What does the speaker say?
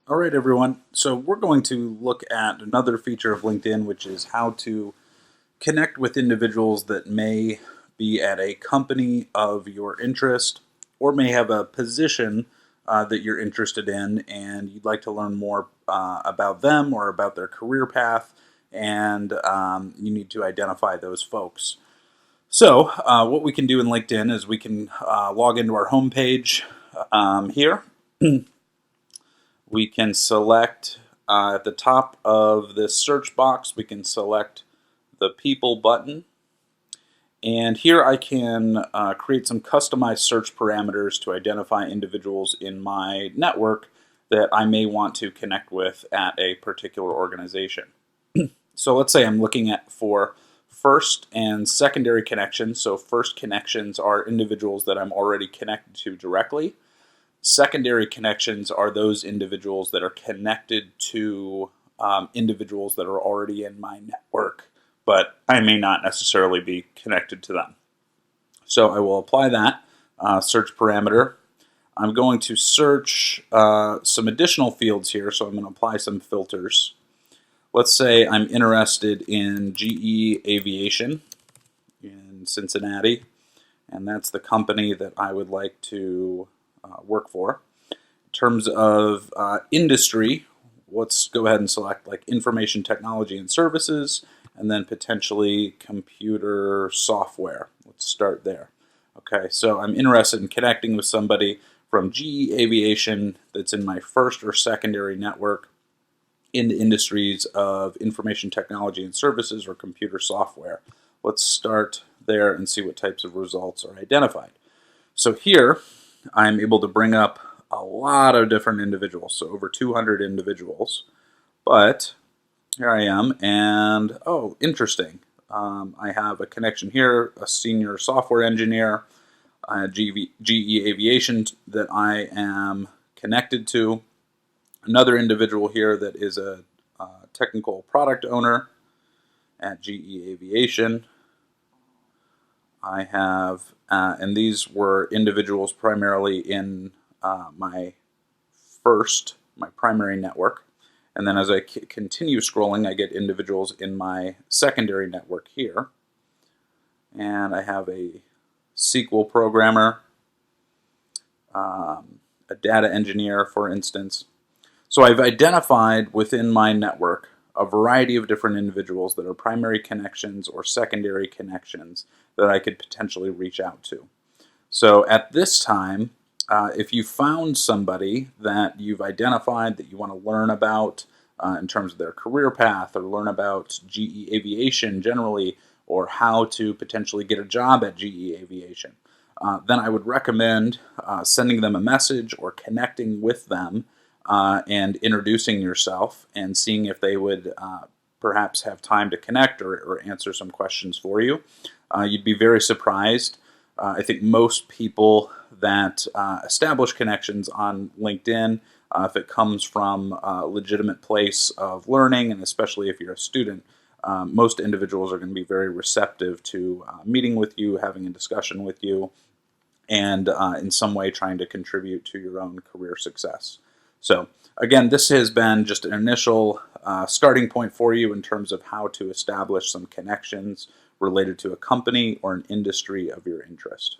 All right, everyone. So we're going to look at another feature of LinkedIn, which is how to connect with individuals that may be at a company of your interest or may have a position that you're interested in and you'd like to learn more about them or about their career path, and you need to identify those folks. So what we can do in LinkedIn is we can log into our homepage here. We can select at the top of this search box, we can select the people button. And here I can create some customized search parameters to identify individuals in my network that I may want to connect with at a particular organization. So let's say I'm looking for first and secondary connections. So first connections are individuals that I'm already connected to directly. Secondary connections are those individuals that are connected to individuals that are already in my network, but I may not necessarily be connected to them. So I will apply that search parameter. I'm going to search some additional fields here, so I'm going to apply some filters. Let's say I'm interested in GE Aviation in Cincinnati, and that's the company that I would like to work for. In terms of industry, let's go ahead and select like information technology and services, and then potentially computer software. Let's start there. Okay, so I'm interested in connecting with somebody from GE Aviation that's in my first or secondary network in the industries of information technology and services or computer software. Let's start there and see what types of results are identified. So here I'm able to bring up a lot of different individuals, so over 200 individuals. But here I am, and oh, interesting. I have a connection here, a senior software engineer, GE Aviation that I am connected to. Another individual here that is a technical product owner at GE Aviation. I have, and these were individuals primarily in my primary network. And then as I continue scrolling, I get individuals in my secondary network here. And I have a SQL programmer, a data engineer, for instance. So I've identified within my network a variety of different individuals that are primary connections or secondary connections that I could potentially reach out to. So at this time, if you found somebody that you've identified that you want to learn about in terms of their career path, or learn about GE Aviation generally, or how to potentially get a job at GE Aviation, then I would recommend sending them a message or connecting with them and introducing yourself and seeing if they would perhaps have time to connect or answer some questions for you. You'd be very surprised. I think most people that establish connections on LinkedIn, if it comes from a legitimate place of learning, and especially if you're a student, most individuals are going to be very receptive to meeting with you, having a discussion with you, and in some way trying to contribute to your own career success. So again, this has been just an initial starting point for you in terms of how to establish some connections related to a company or an industry of your interest.